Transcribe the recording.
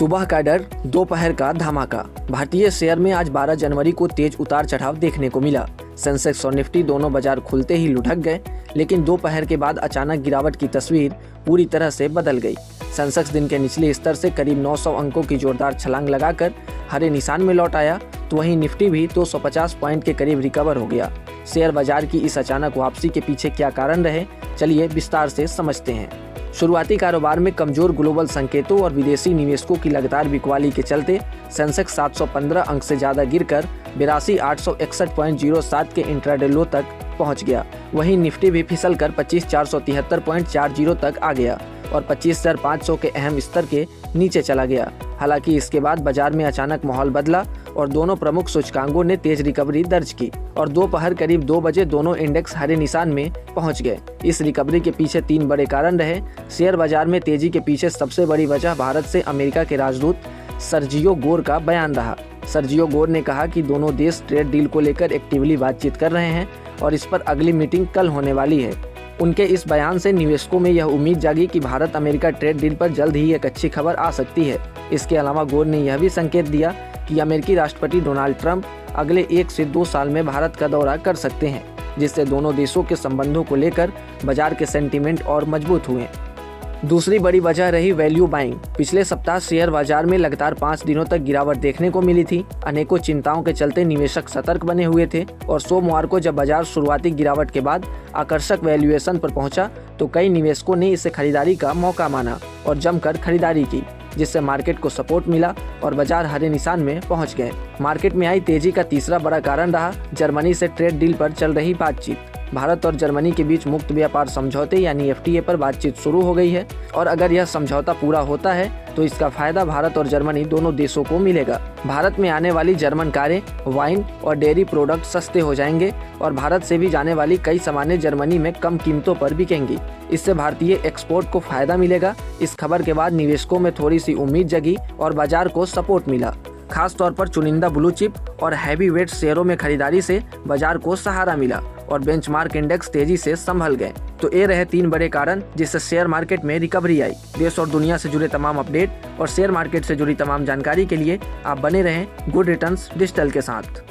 सुबह का डर, दोपहर का धमाका। भारतीय शेयर में आज 12 जनवरी को तेज उतार चढ़ाव देखने को मिला। सेंसेक्स और निफ्टी दोनों बाजार खुलते ही लुढ़क गए, लेकिन दोपहर के बाद अचानक गिरावट की तस्वीर पूरी तरह से बदल गई। सेंसेक्स दिन के निचले स्तर से करीब 900 अंकों की जोरदार छलांग लगाकर हरे निशान में लौट आया, तो वहीं निफ्टी भी 250 पॉइंट के करीब रिकवर हो गया। शेयर बाजार की इस अचानक वापसी के पीछे क्या कारण रहे, चलिए विस्तार से समझते हैं। शुरुआती कारोबार में कमजोर ग्लोबल संकेतों और विदेशी निवेशकों की लगातार बिकवाली के चलते सेंसेक्स 715 अंक से ज्यादा गिरकर 82,861.07 के इंट्राडे लो तक पहुंच गया। वहीं निफ्टी भी फिसलकर 25,473.40 तक आ गया और 25,500 के अहम स्तर के नीचे चला गया। हालांकि इसके बाद बाजार में अचानक माहौल बदला और दोनों प्रमुख सूचकांकों ने तेज रिकवरी दर्ज की और दोपहर करीब 2 बजे दोनों इंडेक्स हरे निशान में पहुंच गए। इस रिकवरी के पीछे 3 बड़े कारण रहे। शेयर बाजार में तेजी के पीछे सबसे बड़ी वजह भारत से अमेरिका के राजदूत सर्जियो गोर का बयान रहा। सर्जियो गोर ने कहा कि दोनों देश ट्रेड डील को लेकर एक्टिवली बातचीत कर रहे हैं और इस पर अगली मीटिंग कल होने वाली है। उनके इस बयान से निवेशकों में यह उम्मीद जागी कि भारत अमेरिका ट्रेड डील पर जल्द ही एक अच्छी खबर आ सकती है। इसके अलावा गोर ने यह भी संकेत दिया कि अमेरिकी राष्ट्रपति डोनाल्ड ट्रंप अगले 1 से 2 साल में भारत का दौरा कर सकते हैं, जिससे दोनों देशों के संबंधों को लेकर बाजार के सेंटीमेंट और मजबूत हुए। दूसरी बड़ी वजह रही वैल्यू बाइंग। पिछले सप्ताह शेयर बाजार में लगातार 5 दिनों तक गिरावट देखने को मिली थी। अनेकों चिंताओं के चलते निवेशक सतर्क बने हुए थे और सोमवार को जब बाजार शुरुआती गिरावट के बाद आकर्षक वैल्यूएशन पर पहुंचा, तो कई निवेशकों ने इसे खरीदारी का मौका माना और जमकर खरीदारी की, जिससे मार्केट को सपोर्ट मिला और बाजार हरे निशान में पहुंच गए। मार्केट में आई तेजी का तीसरा बड़ा कारण रहा जर्मनी से ट्रेड डील पर चल रही बातचीत। भारत और जर्मनी के बीच मुक्त व्यापार समझौते यानी एफटीए पर बातचीत शुरू हो गई है और अगर यह समझौता पूरा होता है तो इसका फायदा भारत और जर्मनी दोनों देशों को मिलेगा। भारत में आने वाली जर्मन कारें, वाइन और डेयरी प्रोडक्ट सस्ते हो जाएंगे और भारत से भी जाने वाली कई सामानें जर्मनी में कम कीमतों पर बिकेंगी। इससे भारतीय एक्सपोर्ट को फायदा मिलेगा। इस खबर के बाद निवेशकों में थोड़ी सी उम्मीद जगी और बाजार को सपोर्ट मिला। खास तौर पर चुनिंदा ब्लू चिप और हैवी वेट शेयरों में खरीदारी से बाजार को सहारा मिला और बेंचमार्क इंडेक्स तेजी से संभल गए। तो ये रहे 3 बड़े कारण जिससे शेयर मार्केट में रिकवरी आई। देश और दुनिया से जुड़े तमाम अपडेट और शेयर मार्केट से जुड़ी तमाम जानकारी के लिए आप बने रहें गुड रिटर्न्स डिजिटल के साथ।